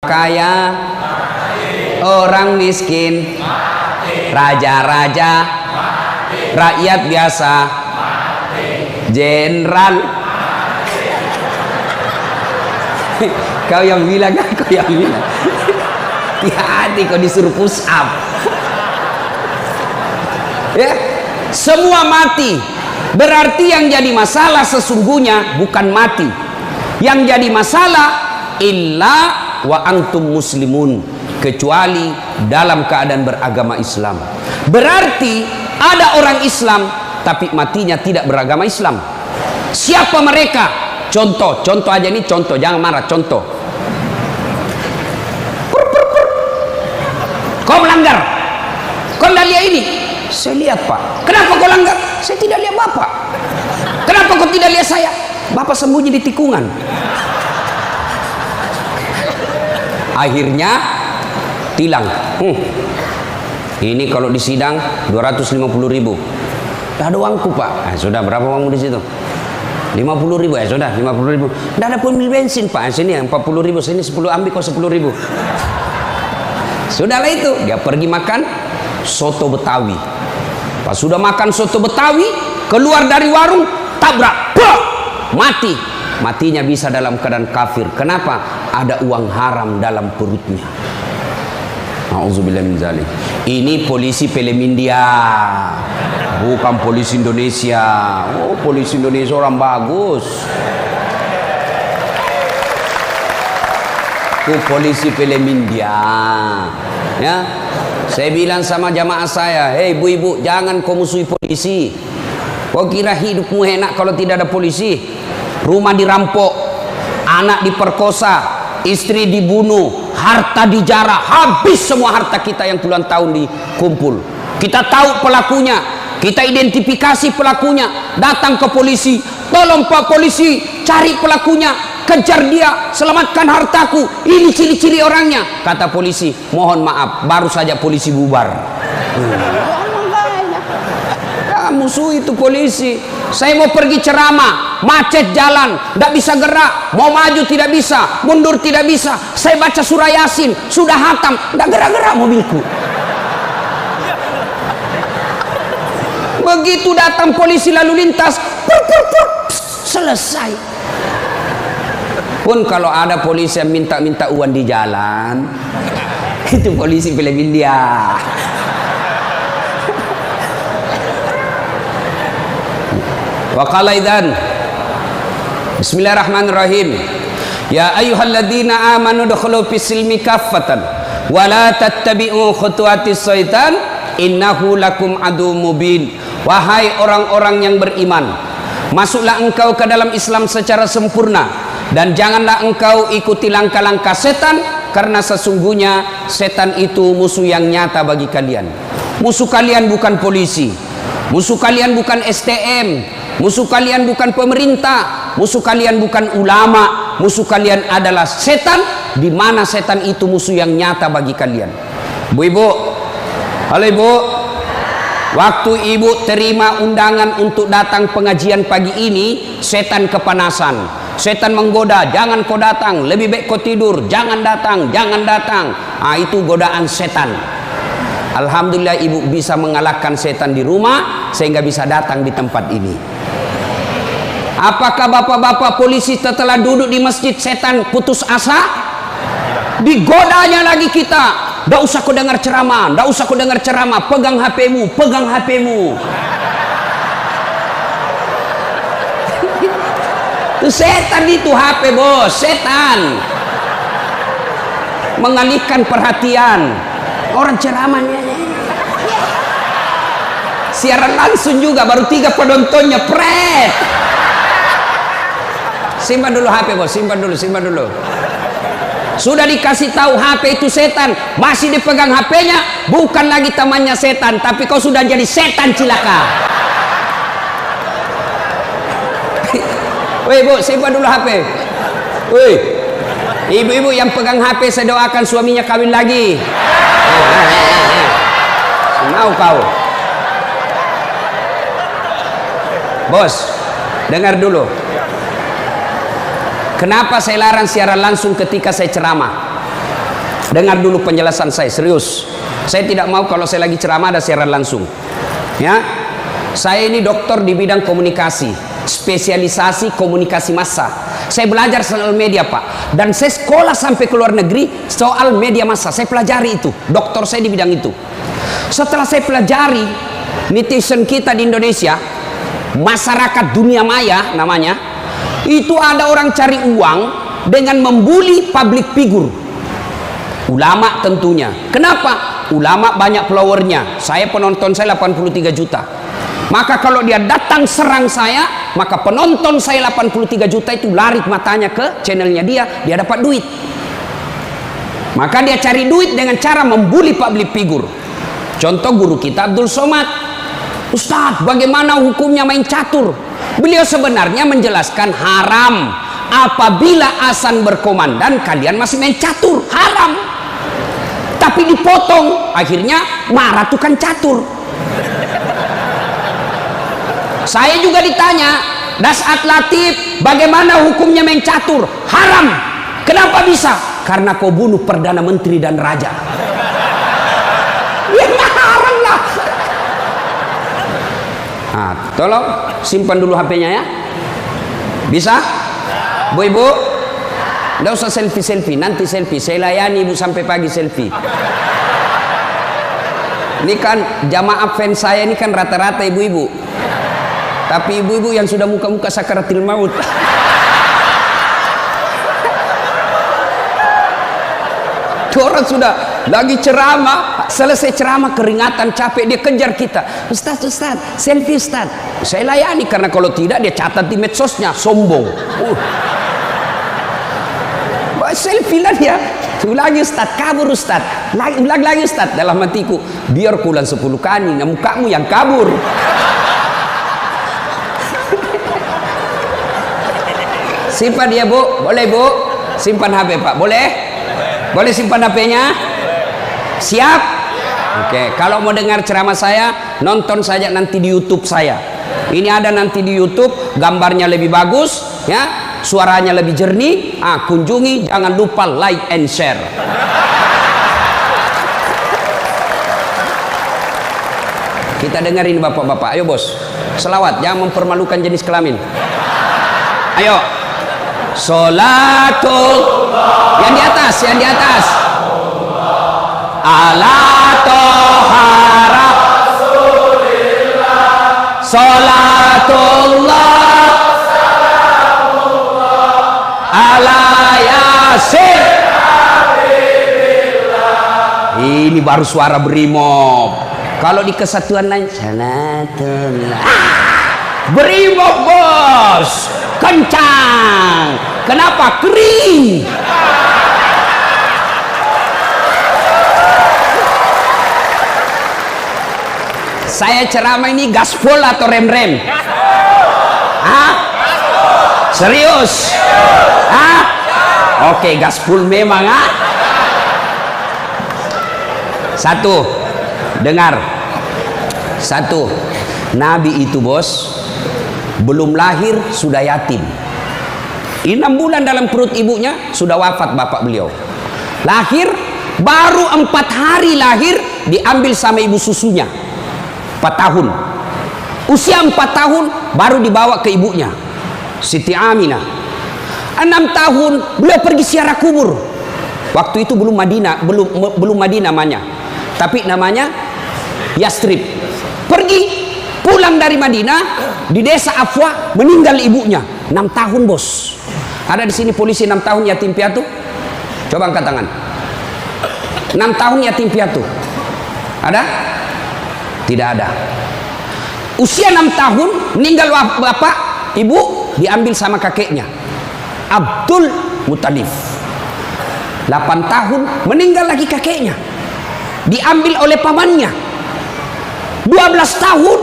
kaya, orang miskin, raja-raja, rakyat biasa, jenderal. Kau yang bilang kan, kau yang bilang. Hati-hati kau disuruh push up. Ya, semua mati. Berarti yang jadi masalah sesungguhnya bukan mati. Yang jadi masalah illa wa antum muslimun, kecuali dalam keadaan beragama Islam. Berarti ada orang Islam tapi matinya tidak beragama Islam. Siapa mereka? Contoh aja nih, contoh, jangan marah, contoh. Kau melanggar, kau tidak lihat ini. Saya lihat Pak. Kenapa kau langgar? Saya tidak lihat Bapak. Kenapa kau tidak lihat saya? Bapak sembunyi di tikungan. Akhirnya tilang. Ini kalau di sidang 250.000. Tidak ada uangku Pak. Sudah, berapa uangmu di situ? 50.000 ya sudah, 50.000. Tidak ada pun bensin Pak. Sini 40.000, sini 10, ambil kau 10.000. Sudahlah itu, dia pergi makan soto Betawi. Pas sudah makan soto Betawi, keluar dari warung, tabrak, mati. Matinya bisa dalam keadaan kafir. Kenapa? Ada uang haram dalam perutnya. Nauzubillah min zalik. Ini polisi film India, bukan polisi Indonesia. Oh, polisi Indonesia orang bagus. Itu polisi film India. Ya, saya bilang sama jamaah saya, hei ibu-ibu, jangan kau musuhi polisi. Kau kira hidupmu enak kalau tidak ada polisi? Rumah dirampok, anak diperkosa, istri dibunuh, harta dijarah, habis semua harta kita yang puluhan tahun dikumpul. Kita tahu pelakunya, kita identifikasi pelakunya, datang ke polisi, tolong Pak Polisi, cari pelakunya, kejar dia, selamatkan hartaku, ini ciri-ciri orangnya. Kata polisi, mohon maaf, baru saja polisi bubar. Ya, musuh itu polisi. Saya mau pergi ceramah, macet jalan, tidak bisa gerak, mau maju tidak bisa, mundur tidak bisa. Saya baca surah Yasin, sudah hatam, tidak gerak-gerak mobilku. Begitu datang polisi lalu lintas, selesai. Pun kalau ada polisi yang minta-minta uang di jalan, itu polisi film India. Wa qala idzan Bismillahirrahmanirrahim. Ya ayyuhalladzina amanu dukhulu fis-silmi kaffatan wa la tattabi'u khutuwatis syaitan innahu lakum aduwwum mubin. Wahai orang-orang yang beriman, masuklah engkau ke dalam Islam secara sempurna dan janganlah engkau ikuti langkah-langkah setan, karena sesungguhnya setan itu musuh yang nyata bagi kalian. Musuh kalian bukan polisi, musuh kalian bukan STM, musuh kalian bukan pemerintah, musuh kalian bukan ulama, musuh kalian adalah setan, di mana setan itu musuh yang nyata bagi kalian. Bu-ibu, halo ibu, waktu ibu terima undangan untuk datang pengajian pagi ini, setan kepanasan, setan menggoda, jangan kau datang, lebih baik kau tidur, jangan datang, jangan datang. Itu godaan setan. Alhamdulillah ibu bisa mengalahkan setan di rumah sehingga bisa datang di tempat ini. Apakah bapak-bapak polisi setelah duduk di masjid setan putus asa? Digodanya lagi kita. Nggak usah kau dengar ceramah, nggak usah kau dengar ceramah, pegang HP-mu, pegang HP-mu. Itu setan, itu HP bos, setan. Mengalihkan perhatian. Orang ceramahnya siaran langsung juga, baru 3 penontonnya, pret. Simpan dulu HP bos, simpan dulu. Sudah dikasih tahu HP itu setan, masih dipegang HP-nya, bukan lagi temannya setan, tapi kau sudah jadi setan cilaka. Woi bu, simpan dulu HP. Woi, ibu-ibu yang pegang HP, saya doakan suaminya kawin lagi. Mau kau? Bos, dengar dulu. Kenapa saya larang siaran langsung ketika saya ceramah? Dengar dulu penjelasan saya, serius. Saya tidak mau kalau saya lagi ceramah ada siaran langsung. Ya, saya ini dokter di bidang komunikasi, spesialisasi komunikasi massa. Saya belajar soal media, Pak, dan saya sekolah sampai ke luar negeri soal media massa. Saya pelajari itu, dokter saya di bidang itu. Setelah saya pelajari, netizen kita di Indonesia, masyarakat dunia maya namanya, itu ada orang cari uang dengan membuli public figure. Ulama tentunya. Kenapa? Ulama banyak followernya. Saya penonton saya 83 juta. Maka kalau dia datang serang saya, maka penonton saya 83 juta itu lari matanya ke channelnya dia dapat duit. Maka dia cari duit dengan cara membuli public figure. Contoh guru kita Abdul Somad. Ustadz, bagaimana hukumnya main catur? Beliau sebenarnya menjelaskan haram. Apabila azan berkomandan kalian masih main catur, haram. Tapi dipotong, akhirnya marah tukang catur. Saya juga ditanya, Dasat Latif, bagaimana hukumnya main catur? Haram. Kenapa bisa? Karena kau bunuh Perdana Menteri dan Raja. Ya haram lah. Nah, tolong simpan dulu HP-nya ya. Bisa? Bu Ibu? Nggak usah selfie-selfie, nanti selfie. Saya layani Ibu sampai pagi selfie. Ini kan jamaah fans saya ini kan rata-rata ibu-ibu. Tapi ibu-ibu yang sudah muka-muka sakaratil maut. Tuh orang sudah lagi ceramah, selesai ceramah keringatan, capek, dia kejar kita. Ustaz, selfie Ustaz. Saya layani karena kalau tidak dia catat di medsosnya, sombong. Selfie lah dia. Ulangi Ustaz, kabur Ustaz. Ulang lagi Ustaz. Dalam hatiku, biar kulan 10 kali, nah mukamu yang kabur. Simpan dia Bu, boleh Bu? Simpan HP Pak, boleh? Boleh simpan HP-nya? Siap? Oke, kalau mau dengar ceramah saya, nonton saja nanti di YouTube saya. Ini ada nanti di YouTube, gambarnya lebih bagus, ya. Suaranya lebih jernih. Kunjungi, jangan lupa like and share. Kita dengerin bapak-bapak. Ayo bos, selawat, jangan mempermalukan jenis kelamin. Ayo, sholatul, yang di atas, yang di atas. Ala tohara sholatullah ala yasin. Ini baru suara brimob. Kalau di kesatuan lain salatullah, brimob bos, kencang. Kenapa? Kering. Saya ceramah ini gaspol atau rem-rem? Hah? Serius? Hah? Oke, gaspol memang. Satu, dengar. Satu, Nabi itu bos belum lahir sudah yatim. 6 bulan dalam perut ibunya sudah wafat bapak beliau. Lahir baru 4 hari lahir diambil sama ibu susunya. 4 tahun. Usia 4 tahun baru dibawa ke ibunya Siti Aminah. 6 tahun beliau pergi ziarah kubur. Waktu itu belum Madinah, belum Madinah namanya, tapi namanya Yastrib. Pergi pulang dari Madinah, di desa Afwa meninggal ibunya. 6 tahun bos. Ada di sini polisi 6 tahun yatim piatu? Coba angkat tangan. 6 tahun yatim piatu. Ada? Tidak ada. Usia 6 tahun meninggal bapak, ibu diambil sama kakeknya Abdul Muttalib. 8 tahun meninggal lagi kakeknya, diambil oleh pamannya. 12 tahun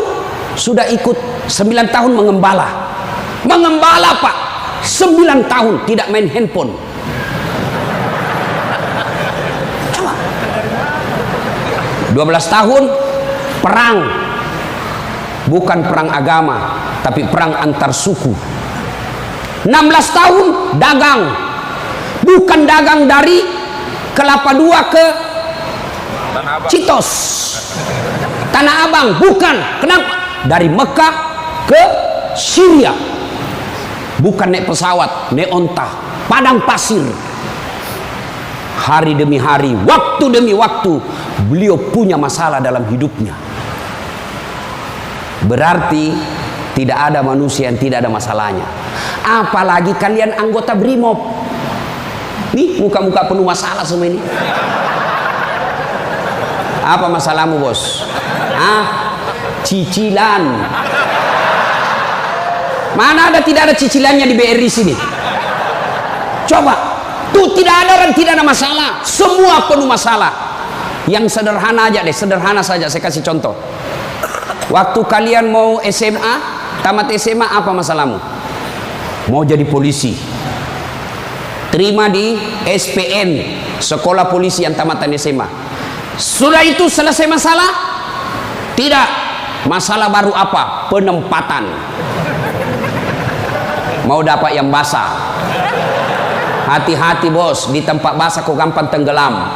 sudah ikut, 9 tahun mengembala. Mengembala Pak, 9 tahun tidak main handphone. Coba. 12 tahun perang, bukan perang agama tapi perang antar suku. 16 tahun dagang, bukan dagang dari Kelapa Dua ke Citos, Tanah Abang, bukan. Kenapa? Dari Mekah ke Syria, bukan naik pesawat, naik onta, padang pasir. Hari demi hari, waktu demi waktu, beliau punya masalah dalam hidupnya. Berarti tidak ada manusia yang tidak ada masalahnya. Apalagi kalian anggota BRIMOB. Nih muka-muka penuh masalah semua ini. Apa masalahmu, bos? Cicilan. Mana ada tidak ada cicilannya di BRI sini? Coba. Tuh tidak ada orang tidak ada masalah. Semua penuh masalah. Yang sederhana aja deh, sederhana saja saya kasih contoh. Waktu kalian mau SMA, tamat SMA, apa masalahmu? Mau jadi polisi. Terima di SPN, Sekolah Polisi yang tamatan SMA. Sudah itu selesai masalah? Tidak. Masalah baru apa? Penempatan. Mau dapat yang basah. Hati-hati bos, di tempat basah kok gampang tenggelam.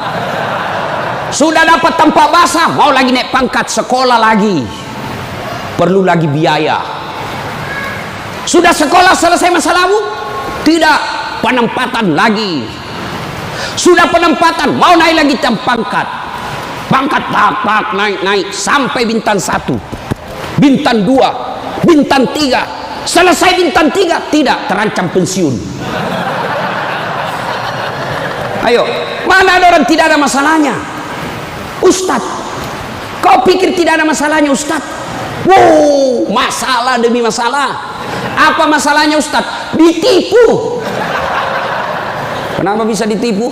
Sudah dapat tempat basah, mau lagi naik pangkat, sekolah lagi. Perlu lagi biaya. Sudah sekolah selesai masalahmu? Tidak, penempatan lagi. Sudah penempatan, mau naik lagi pangkat. Pangkat tak naik sampai bintang 1, bintang 2, bintang 3. Selesai bintang 3, tidak, terancam pensiun. Ayo, mana ada orang tidak ada masalahnya? Ustadz, kau pikir tidak ada masalahnya Ustadz? Wow, masalah demi masalah. Apa masalahnya Ustadz? Ditipu. Kenapa bisa ditipu?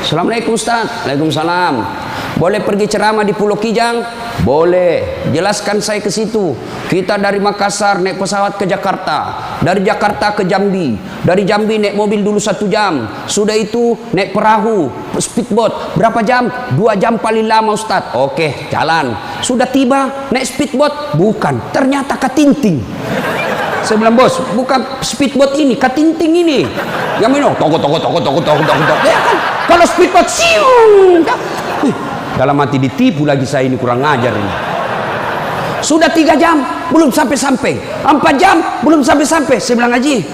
Assalamualaikum Ustadz. Waalaikumsalam. Boleh pergi ceramah di Pulau Kijang? Boleh. Jelaskan saya ke situ. Kita dari Makassar naik pesawat ke Jakarta, dari Jakarta ke Jambi, dari Jambi naik mobil dulu 1 jam, sudah itu naik perahu, speedboat, berapa jam? 2 jam paling lama Ustadz. Oke, jalan. Sudah tiba naik speedboat, bukan, ternyata katinting. Saya bilang, bos, bukan speedboat ini, katinting ini. Yang minum, toko. Ya kan? Kalau speedboat, siung. Dalam hati ditipu lagi saya ini, kurang ngajar ini. Sudah 3 jam belum sampai-sampai, 4 jam belum sampai-sampai. Saya bilang, Haji,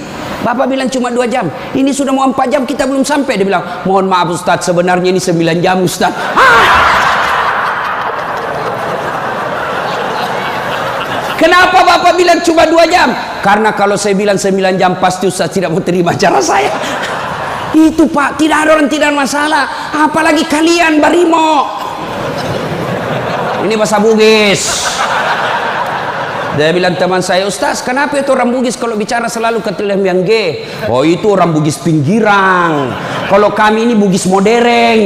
Bapak bilang cuma 2 jam, ini sudah mau 4 jam kita belum sampai. Dia bilang, mohon maaf Ustadz, sebenarnya ini 9 jam Ustadz. Kenapa Bapak bilang cuma 2 jam? Karena kalau saya bilang 9 jam pasti Ustadz tidak mau terima cara saya. Itu Pak, tidak ada orang tidak masalah. Apalagi kalian Barimo. Ini bahasa Bugis. Dia bilang teman saya, Ustaz, kenapa itu orang Bugis kalau bicara selalu ke telah yang G? Oh, itu orang Bugis pinggiran. Kalau kami ini Bugis modern.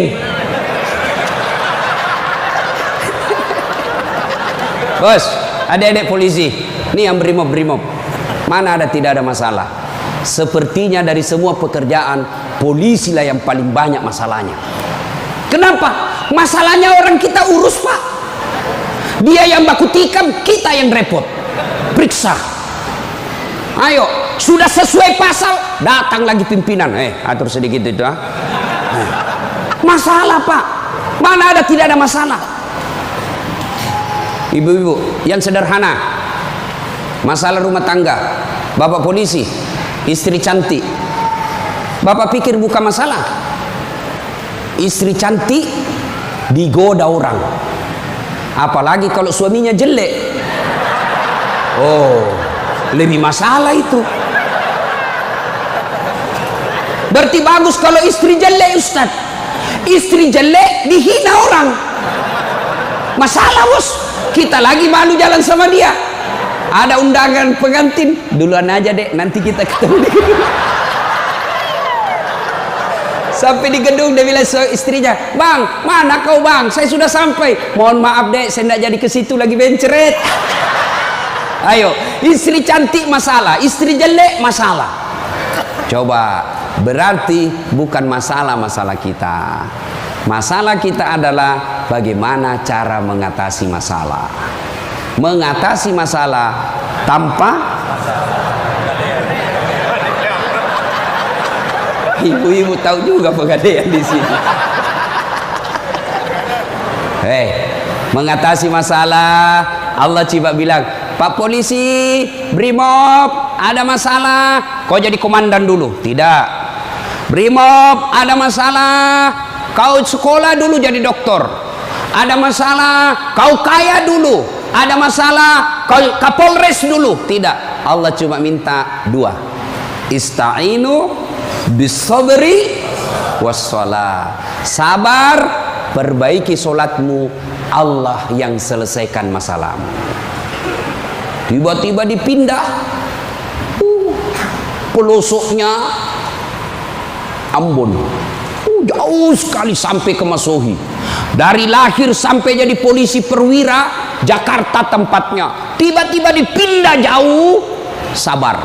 Bos, adik-adik polisi, ini yang brimob. Mana ada tidak ada masalah? Sepertinya dari semua pekerjaan, polisi lah yang paling banyak masalahnya. Kenapa? Masalahnya orang kita urus, Pak. Dia yang baku tikam, kita yang repot. Periksa. Ayo, sudah sesuai pasal, datang lagi pimpinan. Atur sedikit itu. Masalah, Pak. Mana ada tidak ada masalah? Ibu-ibu, yang sederhana. Masalah rumah tangga. Bapak polisi, istri cantik. Bapak pikir bukan masalah. Istri cantik digoda orang. Apalagi kalau suaminya jelek. Oh, lebih masalah itu. Berarti bagus kalau istri jelek, Ustaz. Istri jelek dihina orang. Masalah, bos. Kita lagi malu jalan sama dia. Ada undangan pengantin, duluan aja dek, nanti kita ketemu di gedung. Sampai di gedung dia bilang istrinya, bang, mana kau bang? Saya sudah sampai. Mohon maaf dek, saya tidak jadi ke situ lagi benceret. Ayo, istri cantik masalah, istri jelek masalah. Coba, berarti bukan masalah kita. Masalah kita adalah bagaimana cara mengatasi masalah. Mengatasi masalah tanpa ibu-ibu tahu juga pegadaian di sini. Mengatasi masalah, Allah coba bilang, Pak polisi, Brimob, ada masalah, kau jadi komandan dulu. Tidak. Brimob, ada masalah, kau sekolah dulu jadi doktor. Ada masalah, kau kaya dulu. Ada masalah, kau Kapolres dulu. Tidak. Allah cuma minta dua. Ista'inu bis-sabri was-shalah. Sabar, perbaiki solatmu, Allah yang selesaikan masalahmu. Tiba-tiba dipindah pelosoknya Ambon, jauh sekali sampai ke Masohi. Dari lahir sampai jadi polisi perwira, Jakarta tempatnya. Tiba-tiba dipindah jauh. Sabar.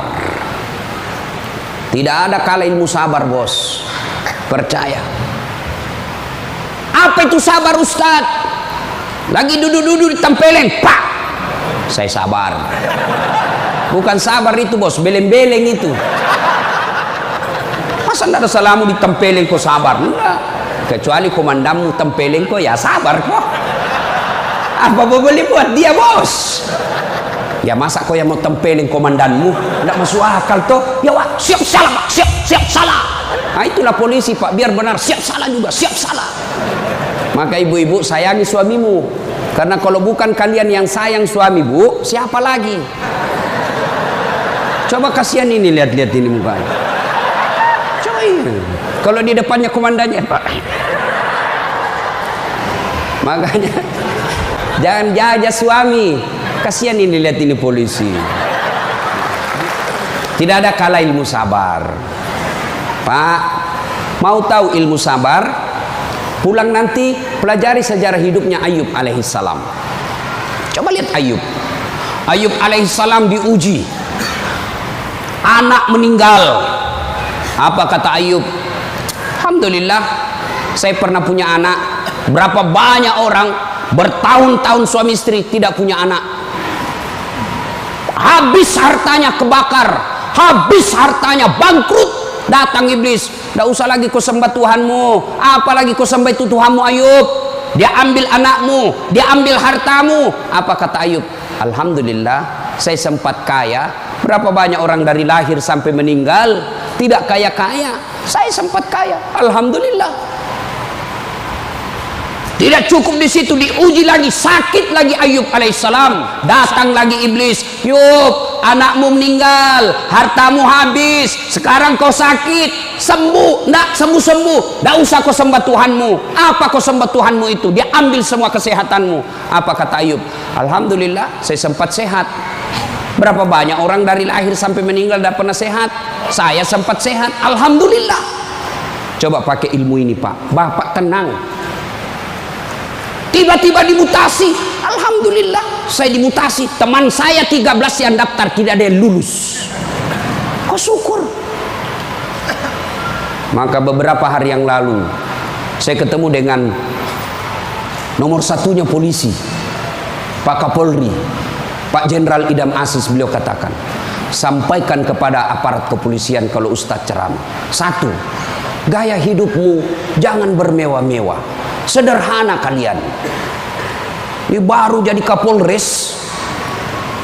Tidak ada kala ilmu sabar, bos. Percaya. Apa itu sabar, Ustaz? Lagi duduk-duduk di tempeleng, pak, saya sabar. Bukan sabar itu, bos, beleng-beleng itu. Masa tidak ada salamu di tempeleng kok sabar? Enggak. Kecuali komandanmu tempeleng kok, ya sabar kok. Apa boleh buat dia, bos? Ya masa kau yang mau tempeleng komandanmu? Tidak masuk akal toh. Ya wah, siap salah, pak, siap salah. Nah itulah polisi, pak, biar benar, siap salah juga, siap salah. Maka ibu-ibu sayangi suamimu, karena kalau bukan kalian yang sayang suami, bu, siapa lagi? Coba kasihan ini, lihat-lihat ini mukanya. Coba ini. Kalau di depannya komandannya, pak. Makanya jangan jajah suami. Kasihan ini, lihat ini polisi. Tidak ada kala ilmu sabar. Pak, mau tahu ilmu sabar? Pulang nanti pelajari sejarah hidupnya Ayub alaihissalam. Coba lihat Ayub. Ayub alaihissalam diuji. Anak meninggal. Apa kata Ayub? Alhamdulillah, saya pernah punya anak. Berapa banyak orang bertahun-tahun suami istri tidak punya anak. Habis hartanya kebakar, habis hartanya bangkrut. Datang iblis, tidak usah lagi kau sembah Tuhanmu, apalagi kau sembah itu Tuhanmu Ayub. Dia ambil anakmu, dia ambil hartamu. Apa kata Ayub? Alhamdulillah, saya sempat kaya. Berapa banyak orang dari lahir sampai meninggal tidak kaya-kaya, saya sempat kaya. Alhamdulillah. Tidak cukup di situ, diuji lagi, sakit lagi Ayub alaihissalam. Datang lagi iblis, Yub, anakmu meninggal, hartamu habis, sekarang kau sakit, sembuh, ndak sembuh-sembuh, ndak usah kau sembah Tuhanmu. Apa kau sembah Tuhanmu itu? Dia ambil semua kesehatanmu. Apa kata Ayub? Alhamdulillah, saya sempat sehat. Berapa banyak orang dari lahir sampai meninggal tidak pernah sehat? Saya sempat sehat, alhamdulillah. Coba pakai ilmu ini, Pak. Bapak tenang. Tiba-tiba dimutasi, alhamdulillah saya dimutasi. Teman saya 13 yang daftar tidak ada yang lulus. Kok syukur. Maka beberapa hari yang lalu saya ketemu dengan nomor satunya polisi, Pak Kapolri, Pak Jenderal Idam Aziz. Beliau katakan, sampaikan kepada aparat kepolisian kalau Ustadz ceramah. Satu, gaya hidupmu jangan bermewah-mewah. Sederhana kalian. Ini baru jadi Kapolres.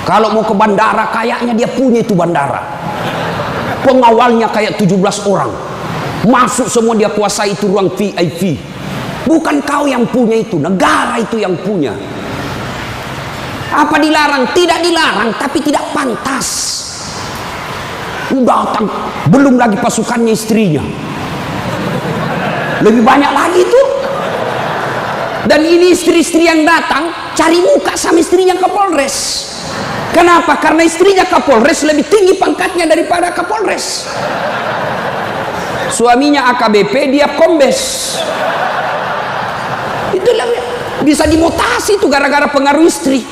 Kalau mau ke bandara, kayaknya dia punya itu bandara. Pengawalnya kayak 17 orang. Masuk semua, dia kuasai itu ruang VIP. Bukan kau yang punya itu, negara itu yang punya. Apa dilarang? Tidak dilarang, tapi tidak pantas. Datang, belum lagi pasukannya istrinya. Lebih banyak lagi tuh. Dan ini istri-istri yang datang cari muka sama istrinya Kapolres. Kenapa? Karena istrinya Kapolres lebih tinggi pangkatnya daripada Kapolres. Suaminya AKBP, dia kombes. Itulah bisa dimutasi itu gara-gara pengaruh istri.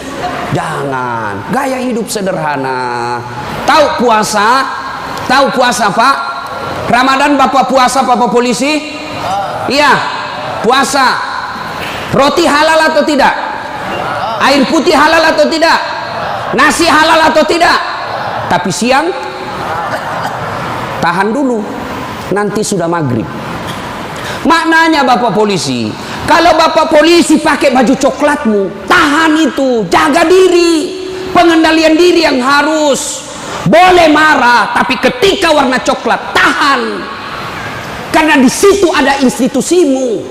Jangan, gaya hidup sederhana. Tahu puasa? Tahu puasa, Pak? Ramadan Bapak puasa, Bapak polisi? Iya, puasa. Roti halal atau tidak? Air putih halal atau tidak? Nasi halal atau tidak? Tapi siang tahan dulu, nanti sudah maghrib. Maknanya Bapak polisi, Kalau bapak polisi pakai baju coklatmu, tahan itu, jaga diri. Pengendalian diri yang harus. Boleh marah, tapi ketika warna coklat, tahan. Karena di situ ada institusimu.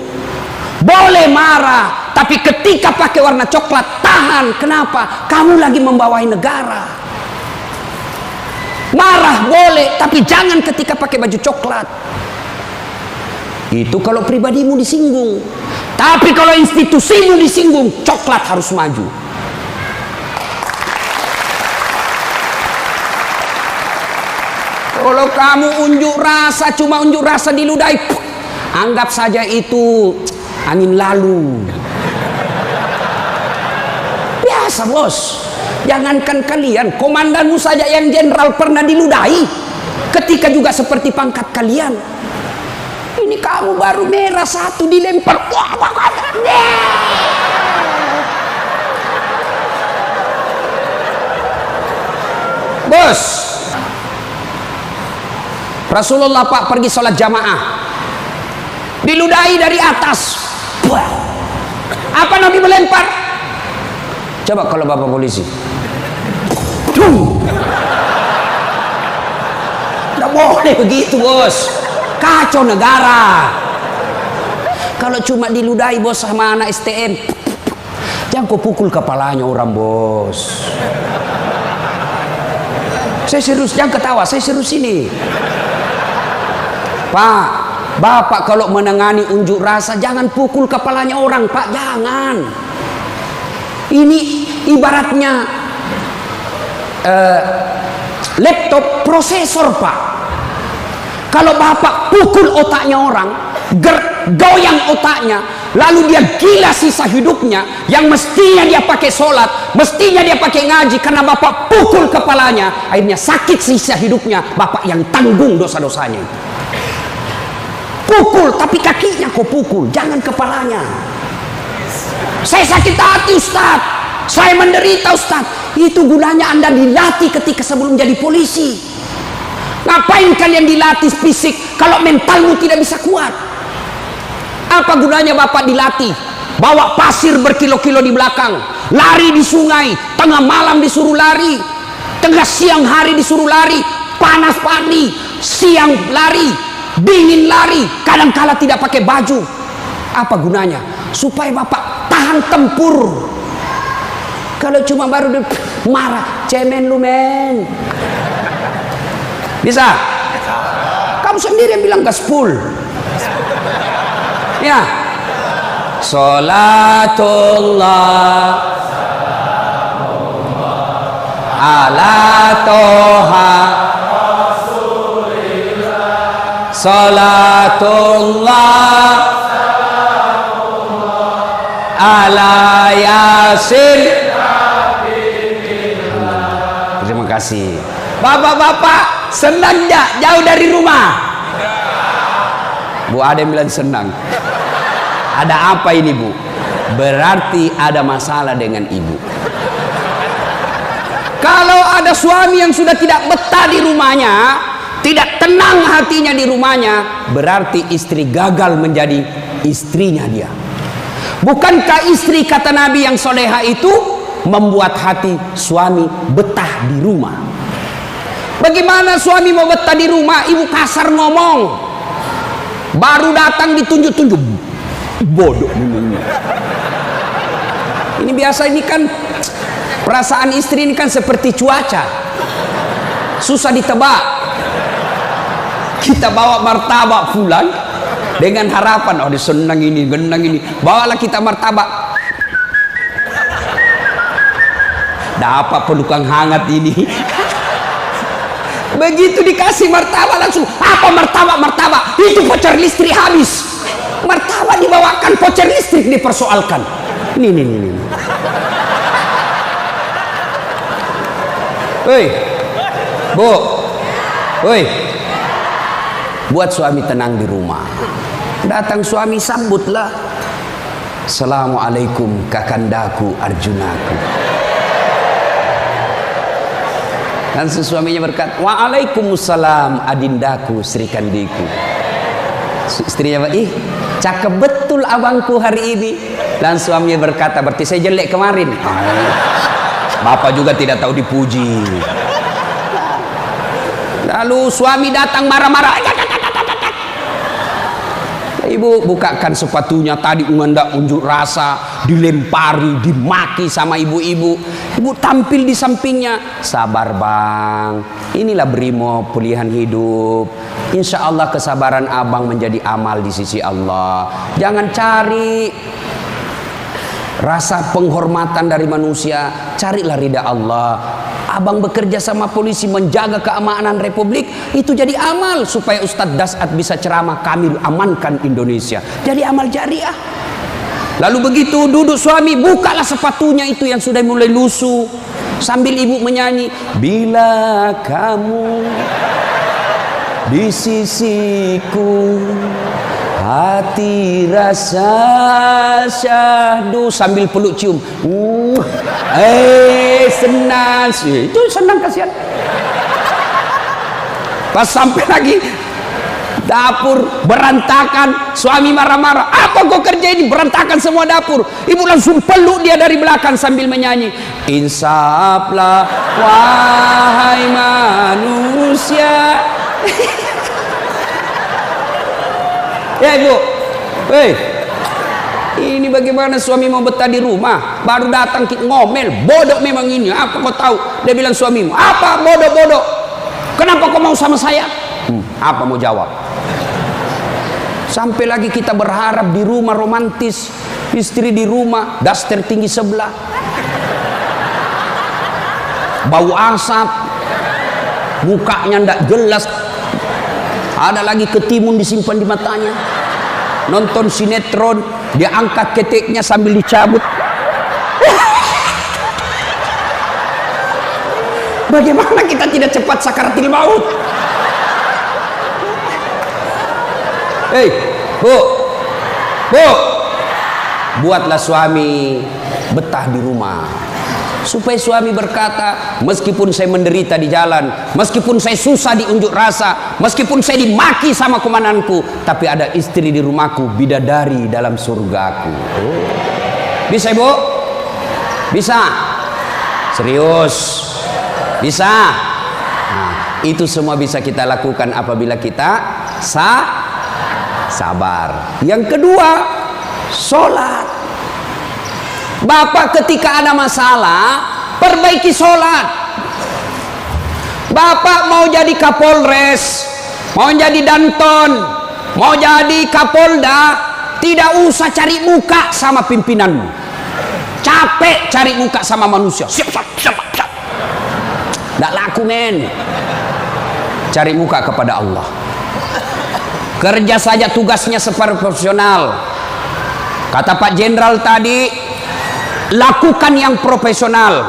Boleh marah, tapi ketika pakai warna coklat, tahan. Kenapa? Kamu lagi membawahi negara. Marah boleh, tapi jangan ketika pakai baju coklat. Itu kalau pribadimu disinggung. Tapi kalau institusimu disinggung, coklat harus maju. Kalau kamu unjuk rasa, cuma unjuk rasa diludahi, anggap saja itu angin lalu. Biasa bos. Jangankan kalian, komandanmu saja yang jenderal pernah diludahi. Ketika juga seperti pangkat kalian. Ini kamu baru merah satu dilempar. Bos, Rasulullah Pak pergi sholat jamaah, diludahi dari atas. Apa Nabi melempar? Coba kalau bapak polisi, nggak boleh begitu bos, kacau negara. Kalau cuma diludahi bos sama anak STM, jangan kau pukul kepalanya orang bos. Saya serius, jangan ketawa, saya serius ini. Pak, bapak kalau menangani unjuk rasa jangan pukul kepalanya orang, Pak, jangan. Ini ibaratnya laptop prosesor, Pak. Kalau bapak pukul otaknya orang, goyang otaknya, lalu dia gila sisa hidupnya, yang mestinya dia pakai sholat, mestinya dia pakai ngaji, karena bapak pukul kepalanya, akhirnya sakit sisa hidupnya, bapak yang tanggung dosa-dosanya. Pukul, tapi kakinya kau pukul, jangan kepalanya. Saya sakit hati Ustaz, saya menderita Ustaz. Itu gunanya Anda dilatih ketika sebelum jadi polisi. Ngapain kalian dilatih fisik kalau mentalmu tidak bisa kuat? Apa gunanya bapak dilatih? Bawa pasir berkilo-kilo di belakang, lari di sungai, tengah malam disuruh lari, tengah siang hari disuruh lari, panas pagi, siang lari, dingin lari, kadang-kala tidak pakai baju. Apa gunanya? Supaya bapak tahan tempur. Kalau cuma baru marah, cemen lu men. Bisa? Kamu sendiri yang bilang gaspol. Ya. Salatullah ala toha salatullah ala yasin. Terima kasih. Bapak-bapak senang gak jauh dari rumah? Bu Adem bilang senang. Ada apa ini bu? Berarti ada masalah dengan ibu. Kalau ada suami yang sudah tidak betah di rumahnya, tidak tenang hatinya di rumahnya, berarti istri gagal menjadi istrinya dia. Bukankah istri kata Nabi yang soleha itu membuat hati suami betah di rumah? Bagaimana suami mau betah di rumah? Ibu kasar ngomong, baru datang ditunjuk-tunjuk, bodoh ini. Ini biasa, ini kan perasaan istri ini kan seperti cuaca, susah ditebak. Kita bawa martabak pulang dengan harapan, oh disenang ini, genang ini, bawalah kita martabak. Dapat pelukan hangat ini. Begitu dikasih martabak langsung, apa martabak? Itu voucher listrik habis. Martabak dibawakan, voucher listrik dipersoalkan. Nih. Hei, Bu, hei, buat suami tenang di rumah. Datang suami sambutlah. Assalamualaikum kakandaku Arjunaku. Dan suaminya berkata, waalaikumsalam adindaku Sri Kandiku. Istrinya, ih cakep betul abangku hari ini. Dan suaminya berkata, berarti saya jelek kemarin. Bapak juga tidak tahu dipuji. Lalu suami datang marah-marah. Ibu bukakan sepatunya, tadi hendak unjuk rasa, dilempari, dimaki sama ibu-ibu. Ibu tampil di sampingnya, sabar bang, inilah brimo pilihan hidup. Insya Allah kesabaran abang menjadi amal di sisi Allah. Jangan cari rasa penghormatan dari manusia, carilah ridha Allah. Abang bekerja sama polisi menjaga keamanan Republik, itu jadi amal supaya Ustadz Dasat bisa ceramah, kami amankan Indonesia. Jadi amal jariah. Lalu begitu duduk suami, bukalah sepatunya itu yang sudah mulai lusuh, sambil ibu menyanyi, bila kamu di sisiku, hati rasa syahdu, sambil peluk cium. Senang sih, itu senang kasihan. Pas sampai lagi dapur berantakan, suami marah-marah, apa kau kerja ini, berantakan semua dapur. Ibu langsung peluk dia dari belakang sambil menyanyi, insaflah wahai manusia. Ya ibu, ini bagaimana suami mau betah di rumah, baru datang ngomel, bodoh memang ini, apa kau tahu? Dia bilang suamimu, apa bodoh-bodoh, kenapa kau mau sama saya? Apa mau jawab? Sampai lagi kita berharap di rumah romantis, istri di rumah daster tinggi sebelah, bau asap, mukanya ndak jelas, ada lagi ketimun disimpan di matanya. Nonton sinetron, dia angkat keteknya sambil dicabut. Bagaimana kita tidak cepat sakaratil maut? Hei, bu, buatlah suami betah di rumah, supaya suami berkata, meskipun saya menderita di jalan, meskipun saya susah di unjuk rasa, meskipun saya dimaki sama komandanku, tapi ada istri di rumahku, bidadari dalam surgaku. Bisa ibu? Bisa? Serius? Bisa? Nah, itu semua bisa kita lakukan apabila kita sabar. Yang kedua, sholat. Bapak ketika ada masalah, perbaiki sholat. Bapak mau jadi Kapolres, mau jadi Danton, mau jadi Kapolda, tidak usah cari muka sama pimpinanmu. Capek cari muka sama manusia. Siap. Nggak laku men. Cari muka kepada Allah. Kerja saja tugasnya seperti profesional. Kata Pak Jenderal tadi, lakukan yang profesional,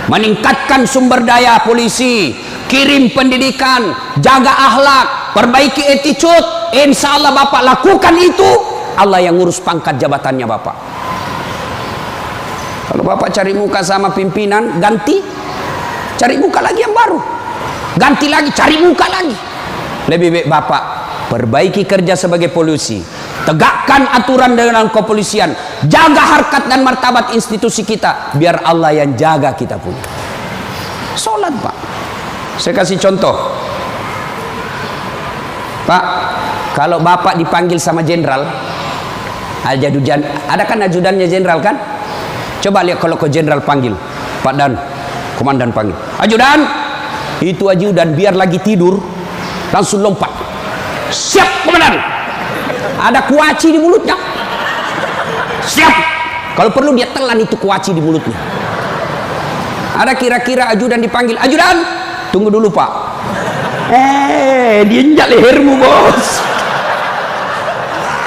meningkatkan sumber daya polisi, kirim pendidikan, jaga akhlak, perbaiki attitude. Insya Allah Bapak lakukan itu, Allah yang ngurus pangkat jabatannya Bapak. Kalau Bapak cari muka sama pimpinan, ganti, cari muka lagi yang baru, ganti lagi, cari muka lagi. Lebih baik Bapak perbaiki kerja sebagai polisi, tegakkan aturan dengan kepolisian, jaga harkat dan martabat institusi kita, biar Allah yang jaga kita punya. Sholat Pak. Saya kasih contoh Pak, kalau Bapak dipanggil sama jenderal, ajudan, ada kan ajudannya jenderal kan? Coba lihat kalau ke jenderal panggil, Pak Dan, komandan panggil, ajudan, itu ajudan biar lagi tidur langsung lompat, siap komandan. Ada kuaci di mulutnya, siap. Kalau perlu dia telan itu kuaci di mulutnya. Ada kira-kira ajudan dipanggil, ajudan, tunggu dulu Pak. Dia injak lehermu bos.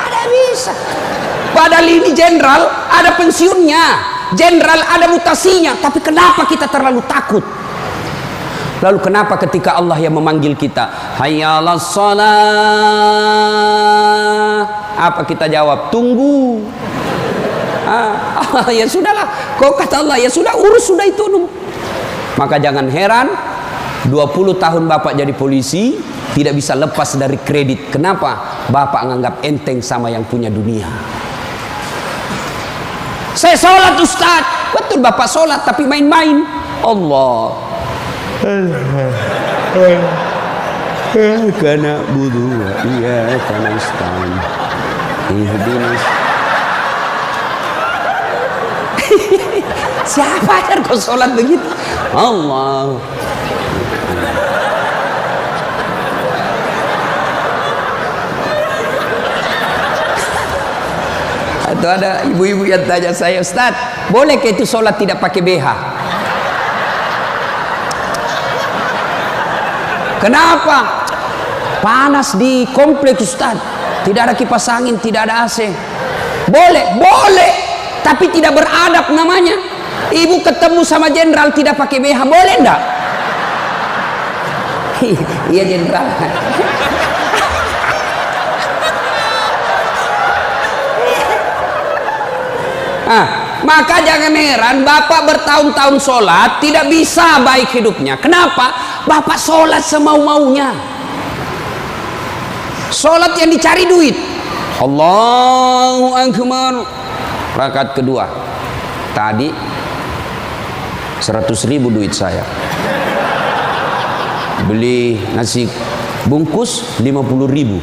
Ada bisa. Padahal ini jenderal ada pensiunnya, jenderal ada mutasinya, tapi kenapa kita terlalu takut? Lalu kenapa ketika Allah yang memanggil kita, hayya 'alas shalah, apa kita jawab? Tunggu. Ya sudahlah, kau kata Allah, ya sudah, urus sudah itu. Maka jangan heran 20 tahun Bapak jadi polisi, tidak bisa lepas dari kredit. Kenapa? Bapak nganggap enteng sama yang punya dunia. Saya sholat Ustaz. Betul Bapak sholat tapi main-main. Allah. Karena budu, iya karena istan. Siapa ajar kau sholat begitu? Allah. Atau ada ibu-ibu yang tanya saya, Ustaz, boleh ke itu sholat tidak pakai BH? Kenapa? Panas di kompleks Ustaz, tidak ada kipas angin, tidak ada AC. Boleh, boleh, tapi tidak beradab namanya. Ibu ketemu sama jenderal tidak pakai BH, boleh enggak? Iya jenderal. Maka jangan heran Bapak bertahun-tahun sholat tidak bisa baik hidupnya. Kenapa? Bapak sholat semau-maunya. Sholat yang dicari duit. Allahu Akbar. Rakaat kedua. Tadi 100.000 duit saya. Beli nasi bungkus 50.000.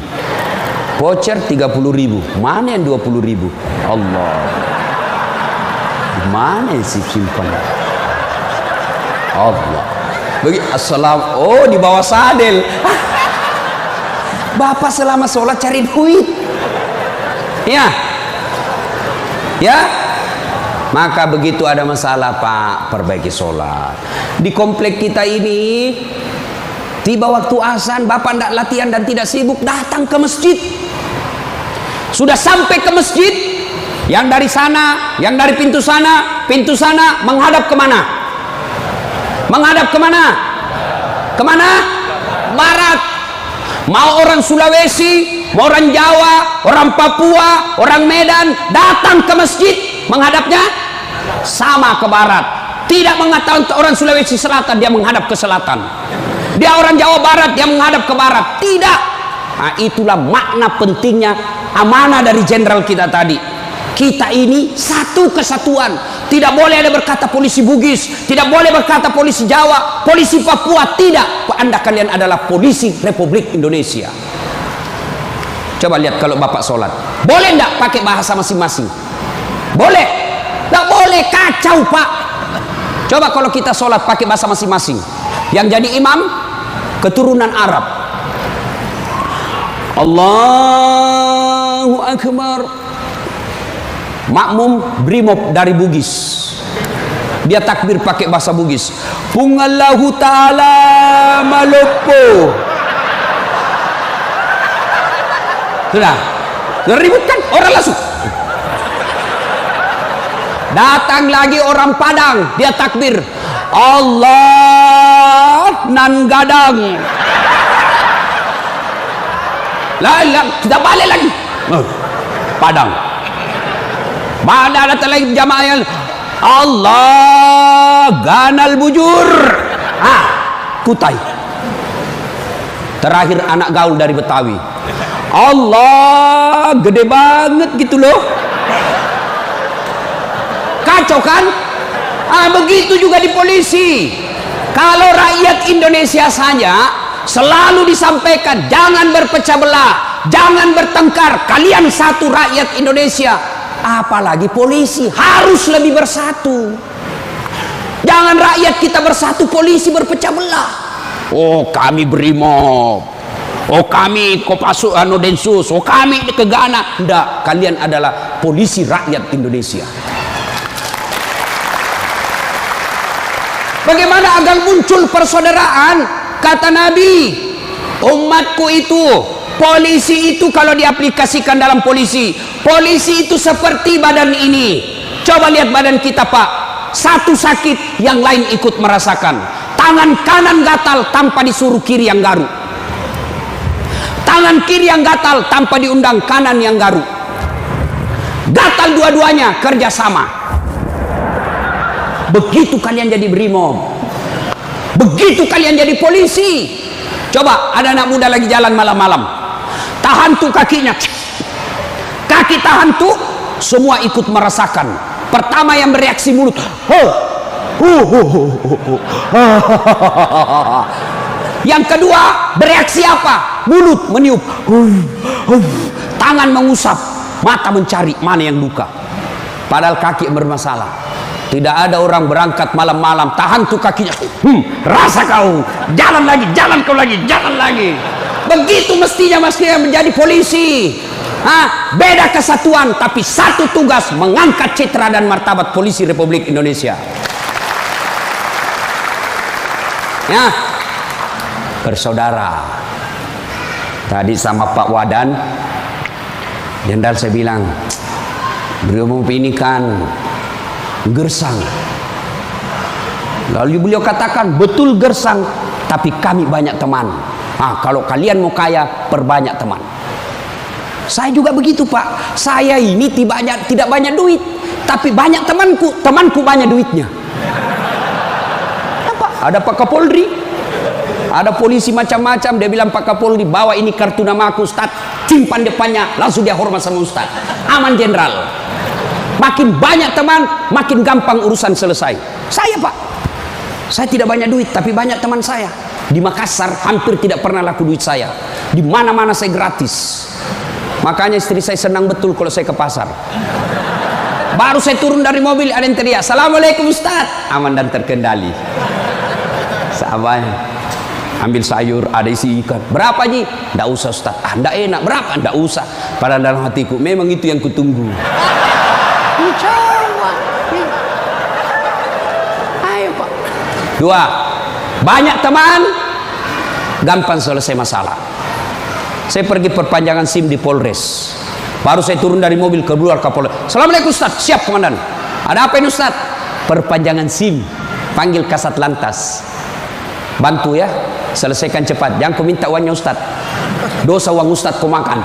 Voucher 30.000. Mana yang 20.000? Allah. Mana sih simpan? Allah. Bagi assalam. Oh, di bawah sadel. Bapak selama sholat cari duit. Ya. Ya. Maka begitu ada masalah Pak, perbaiki sholat. Di komplek kita ini, tiba waktu azan, Bapak tidak latihan dan tidak sibuk, datang ke masjid. Sudah sampai ke masjid, yang dari sana, yang dari pintu sana menghadap kemana? Menghadap kemana? Kemana? Barat. Mau orang Sulawesi, mau orang Jawa, orang Papua, orang Medan, datang ke masjid, menghadapnya sama ke barat. Tidak mengatakan orang Sulawesi Selatan dia menghadap ke selatan, dia orang Jawa Barat dia menghadap ke barat. Tidak. Nah, itulah makna pentingnya amanah dari jenderal kita tadi. Kita ini satu kesatuan. Tidak boleh ada berkata polisi Bugis, tidak boleh berkata polisi Jawa, polisi Papua. Tidak. Anda kalian adalah polisi Republik Indonesia. Coba lihat kalau Bapak sholat, boleh enggak pakai bahasa masing-masing? Boleh? Enggak boleh, kacau Pak. Coba kalau kita sholat pakai bahasa masing-masing. Yang jadi imam keturunan Arab. Allahu Akbar. Makmum brimob dari Bugis, dia takbir pakai bahasa Bugis. Pungallahu ta'ala malopo. Sudah ribut kan orang langsung. Datang lagi orang Padang, dia takbir Allah nan gadang. Lah kita balik lagi Padang. Mana ada lagi jamaah yang Allah ganal bujur. Kutai. Terakhir anak gaul dari Betawi. Allah gede banget gitu loh. Kacau kan? Begitu juga di polisi. Kalau rakyat Indonesia saja selalu disampaikan jangan berpecah belah, jangan bertengkar, kalian satu rakyat Indonesia. Apalagi polisi harus lebih bersatu. Jangan rakyat kita bersatu, polisi berpecah belah. Oh kami brimob, oh kami Kopassus Densus, oh kami Kegana. Tidak, kalian adalah polisi rakyat Indonesia. Bagaimana agar muncul persaudaraan? Kata Nabi, umatku itu, polisi itu kalau diaplikasikan dalam polisi itu seperti badan ini. Coba lihat badan kita Pak, satu sakit yang lain ikut merasakan. Tangan kanan gatal tanpa disuruh kiri yang garuk, tangan kiri yang gatal tanpa diundang kanan yang garuk. Gatal dua-duanya kerjasama. Begitu kalian jadi brimob, begitu kalian jadi polisi. Coba ada anak muda lagi jalan malam-malam, tahan tuh kakinya, kaki tahan tuh, semua ikut merasakan. Pertama yang bereaksi mulut, yang kedua bereaksi apa? Mulut meniup, tangan mengusap, mata mencari mana yang luka. Padahal kaki yang bermasalah. Tidak ada orang berangkat malam-malam tahan tuh kakinya, rasa kau, jalan lagi, jalan kau lagi, jalan lagi. Begitu mestinya menjadi polisi. Beda kesatuan tapi satu tugas, mengangkat citra dan martabat polisi Republik Indonesia. Ya, bersaudara. Tadi sama Pak Wadan, Jenderal saya bilang, beliau mengopinikan gersang. Lalu beliau katakan, betul gersang, tapi kami banyak teman. Kalau kalian mau kaya, perbanyak teman. Saya juga begitu, Pak. Saya ini tidak banyak duit, tapi banyak temanku. Temanku banyak duitnya. Apa? Ada Pak Kapolri, ada polisi macam-macam. Dia bilang, Pak Kapolri, bawa ini kartu nama aku, Ustaz. Simpan depannya, langsung dia hormat sama Ustaz. Aman, Jenderal. Makin banyak teman, makin gampang urusan selesai. Saya, Pak, saya tidak banyak duit, tapi banyak teman saya. Di Makassar hampir tidak pernah laku duit saya. Di mana-mana saya gratis. Makanya istri saya senang betul kalau saya ke pasar. Baru saya turun dari mobil, ada yang teriak, Assalamualaikum Ustaz. Aman dan terkendali. Sahabat, ambil sayur, ada isi ikan. Berapa Ji? Nggak usah Ustaz. Nggak enak. Berapa? Nggak usah. Padahal dalam hatiku, memang itu yang kutunggu. Ayo Pak. Dua, banyak teman, gampang selesai masalah. Saya pergi perpanjangan SIM di Polres. Baru saya turun dari mobil, keluar Kapolres. Assalamualaikum Ustaz. Siap Komandan. Ada apa ini Ustaz? Perpanjangan SIM. Panggil Kasat Lantas. Bantu ya, selesaikan cepat. Jangan kau minta uangnya Ustaz. Dosa uang Ustaz kau makan.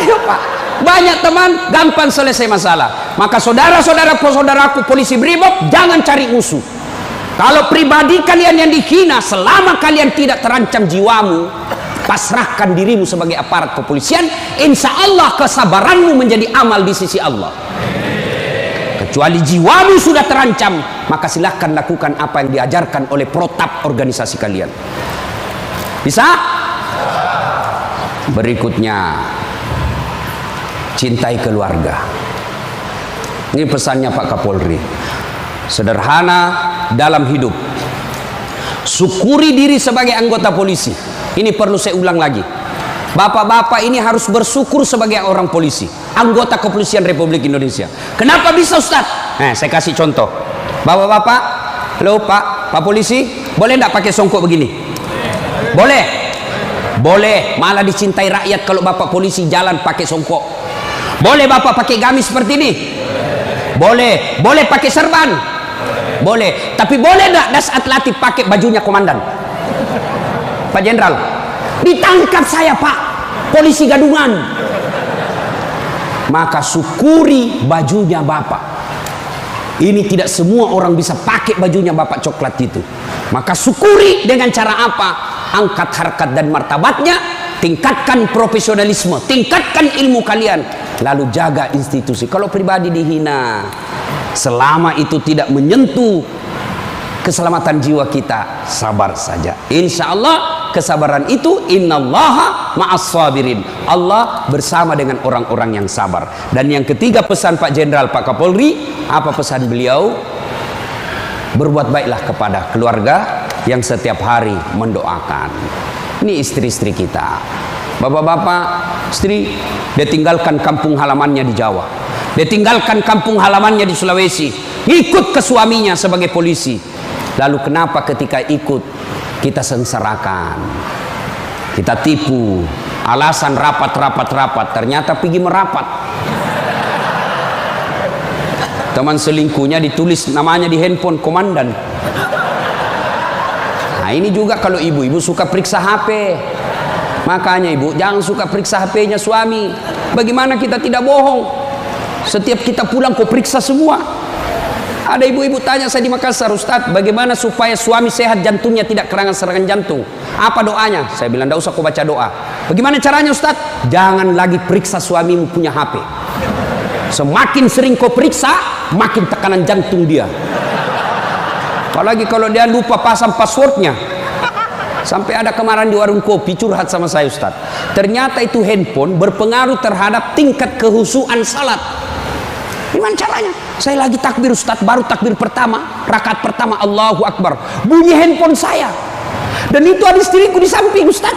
Ayo Pak, banyak teman, gampang selesai masalah. Maka saudara-saudaraku polisi Brimob, jangan cari musuh. Kalau pribadi kalian yang dihina, selama kalian tidak terancam jiwamu, pasrahkan dirimu sebagai aparat kepolisian. Insya Allah kesabaranmu menjadi amal di sisi Allah. Kecuali jiwamu sudah terancam, maka silahkan lakukan apa yang diajarkan oleh protap organisasi kalian. Bisa? Berikutnya, cintai keluarga. Ini pesannya Pak Kapolri. Sederhana dalam hidup. Syukuri diri sebagai anggota polisi. Ini perlu saya ulang lagi. Bapak-bapak ini harus bersyukur sebagai orang polisi, anggota kepolisian Republik Indonesia. Kenapa bisa Ustaz? Saya kasih contoh. Bapak-bapak, halo Pak polisi, boleh enggak pakai songkok begini? Boleh. Boleh, malah dicintai rakyat kalau Bapak polisi jalan pakai songkok. Boleh Bapak pakai gamis seperti ini? Boleh. Boleh pakai serban? Boleh. Tapi boleh enggak Dasat Latif pakai bajunya komandan? Pak Jenderal, ditangkap saya Pak, polisi gadungan. Maka syukuri bajunya Bapak. Ini tidak semua orang bisa pakai bajunya Bapak coklat itu. Maka syukuri dengan cara apa? Angkat harkat dan martabatnya, tingkatkan profesionalisme, tingkatkan ilmu kalian, lalu jaga institusi. Kalau pribadi dihina, selama itu tidak menyentuh keselamatan jiwa kita, sabar saja. Insya Allah kesabaran itu, innallaha ma'as sabirin. Allah bersama dengan orang-orang yang sabar. Dan yang ketiga pesan Pak Jenderal, Pak Kapolri, apa pesan beliau? Berbuat baiklah kepada keluarga yang setiap hari mendoakan. Ini istri-istri kita. Bapak-bapak, istri, dia tinggalkan kampung halamannya di Jawa. Dia tinggalkan kampung halamannya di Sulawesi. Ikut ke suaminya sebagai polisi. Lalu kenapa ketika ikut kita sengsarakan, kita tipu, alasan rapat, ternyata pergi merapat. Teman selingkuhnya ditulis namanya di handphone komandan. Nah ini juga kalau ibu-ibu suka periksa HP. Makanya ibu jangan suka periksa HP-nya suami. Bagaimana kita tidak bohong? Setiap kita pulang kau periksa semua. Ada ibu-ibu tanya saya di Makassar, Ustaz, bagaimana supaya suami sehat jantungnya tidak serangan jantung? Apa doanya? Saya bilang, tidak usah kau baca doa. Bagaimana caranya, Ustaz? Jangan lagi periksa suamimu punya HP. Semakin sering kau periksa, makin tekanan jantung dia. Apalagi kalau dia lupa pasang passwordnya. Sampai ada kemarin di warung kopi curhat sama saya, Ustaz. Ternyata itu handphone berpengaruh terhadap tingkat kehusuan salat. Gimana caranya? Saya lagi takbir, Ustaz, baru takbir pertama, rakaat pertama, Allahu Akbar, bunyi handphone saya. Dan itu ada istriku di samping, Ustaz.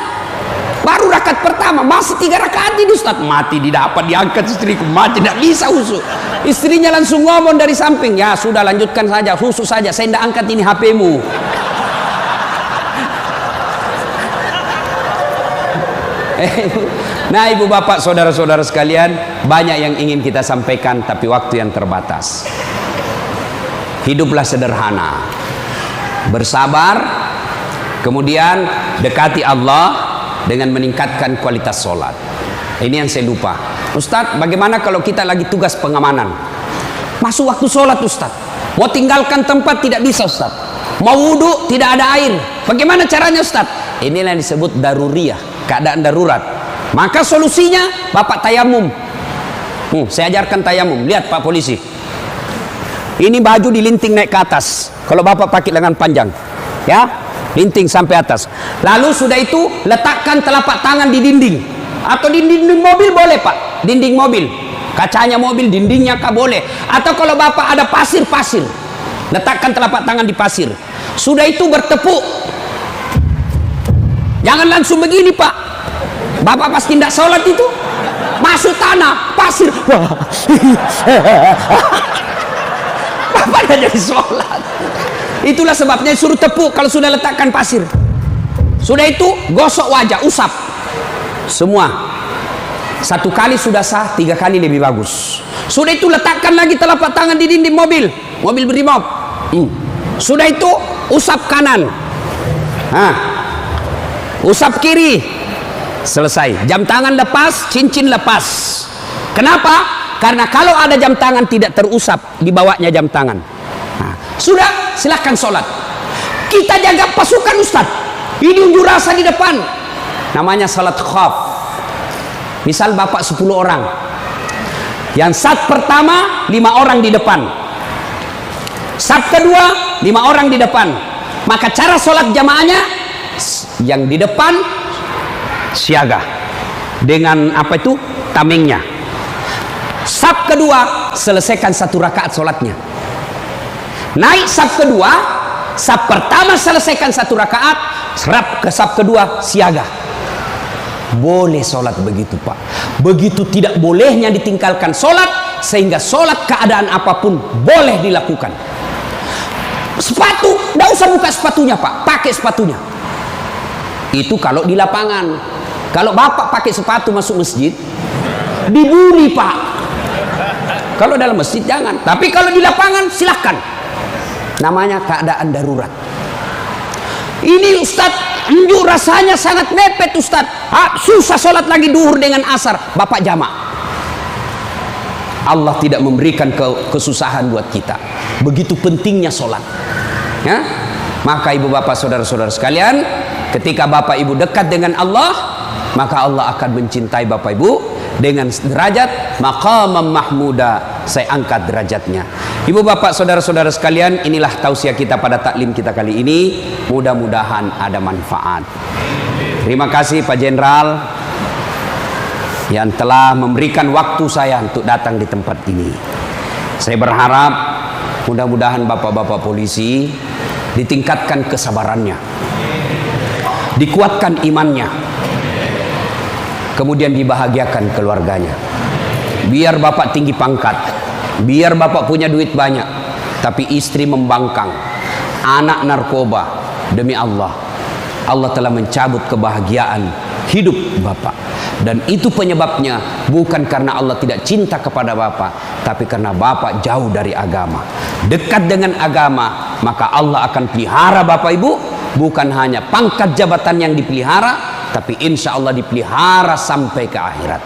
Baru rakaat pertama, masih 3 rakaat ini, Ustaz. Mati didapat diangkat istriku, mati tidak bisa husu. Istrinya langsung ngomong dari samping, ya sudah lanjutkan saja, husu saja, saya tidak angkat ini HP-mu. Nah, ibu bapak, saudara-saudara sekalian, banyak yang ingin kita sampaikan, tapi waktu yang terbatas. Hiduplah sederhana, bersabar, kemudian dekati Allah dengan meningkatkan kualitas sholat. Ini yang saya lupa, Ustadz, bagaimana kalau kita lagi tugas pengamanan, masuk waktu sholat, Ustadz, mau tinggalkan tempat tidak bisa, Ustadz, mau wudhu tidak ada air, bagaimana caranya, Ustadz? Inilah yang disebut daruriyah, keadaan darurat. Maka solusinya bapak tayamum. Saya ajarkan tayamum. Lihat Pak Polisi, ini baju dilinting naik ke atas. Kalau bapak pakai lengan panjang, ya, linting sampai atas. Lalu sudah itu letakkan telapak tangan di dinding, atau di dinding mobil boleh, Pak. Dinding mobil, kacanya mobil, dindingnya kah boleh. Atau kalau bapak ada pasir, letakkan telapak tangan di pasir. Sudah itu bertepuk. Jangan langsung begini, Pak. Bapak pasti tidak sholat itu, masuk tanah, pasir. Bapak tidak jadi sholat. Itulah sebabnya suruh tepuk kalau sudah letakkan pasir. Sudah itu gosok wajah, usap. Semua. 1 kali sudah sah, 3 kali lebih bagus. Sudah itu letakkan lagi telapak tangan di dinding mobil berimob. Sudah itu usap kanan. Usap kiri. Selesai. Jam tangan lepas, cincin lepas. Kenapa? Karena kalau ada jam tangan tidak terusap di bawahnya jam tangan. Sudah, silahkan sholat. Kita jaga pasukan, Ustaz. Ini unjuk rasa di depan. Namanya salat khaf. Misal bapak 10 orang. Yang saf pertama 5 orang di depan. Saf kedua 5 orang di depan. Maka cara sholat jamaahnya, yang di depan siaga dengan apa itu tamengnya. Saf kedua selesaikan 1 rakaat sholatnya. Naik saf kedua, saf pertama selesaikan 1 rakaat, serap ke saf kedua siaga. Boleh sholat begitu, Pak. Begitu tidak bolehnya ditinggalkan sholat, sehingga sholat keadaan apapun boleh dilakukan. Sepatu, tidak usah buka sepatunya, Pak, pakai sepatunya. Itu kalau di lapangan. Kalau bapak pakai sepatu masuk masjid, dibully, Pak. Kalau dalam masjid jangan, tapi kalau di lapangan silahkan. Namanya keadaan darurat. Ini Ustadz, unjuk rasanya sangat mepet, Ustadz. Susah sholat lagi duhur dengan asar, bapak jamak. Allah tidak memberikan kesusahan buat kita. Begitu pentingnya sholat, ya? Maka ibu bapak, saudara-saudara sekalian, ketika bapak ibu dekat dengan Allah, maka Allah akan mencintai bapak ibu dengan derajat maqamam mahmuda. Saya angkat derajatnya. Ibu bapak, saudara-saudara sekalian, inilah tausiah kita pada taklim kita kali ini. Mudah-mudahan ada manfaat. Terima kasih Pak Jenderal yang telah memberikan waktu saya untuk datang di tempat ini. Saya berharap mudah-mudahan bapak-bapak polisi ditingkatkan kesabarannya, dikuatkan imannya, kemudian dibahagiakan keluarganya. Biar bapak tinggi pangkat, biar bapak punya duit banyak, tapi istri membangkang, anak narkoba, demi Allah, Allah telah mencabut kebahagiaan hidup bapak. Dan itu penyebabnya bukan karena Allah tidak cinta kepada bapak, tapi karena bapak jauh dari agama. Dekat dengan agama, maka Allah akan pelihara bapak ibu. Bukan hanya pangkat jabatan yang dipelihara, tapi insya Allah dipelihara sampai ke akhirat.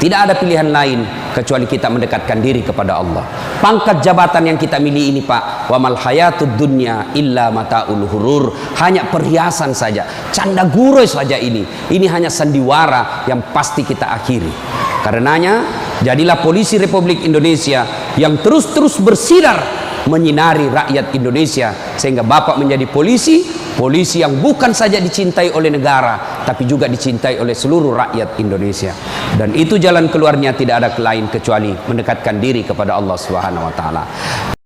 Tidak ada pilihan lain kecuali kita mendekatkan diri kepada Allah. Pangkat jabatan yang kita miliki ini Pak, wa mal hayatud dunya illa mataul hurur, hanya perhiasan saja, canda guroi saja ini. Ini hanya sandiwara yang pasti kita akhiri. Karenanya jadilah polisi Republik Indonesia yang terus-terus bersinar menyinari rakyat Indonesia, sehingga Bapak menjadi polisi yang bukan saja dicintai oleh negara, tapi juga dicintai oleh seluruh rakyat Indonesia. Dan itu jalan keluarnya tidak ada lain kecuali mendekatkan diri kepada Allah Subhanahu wa taala.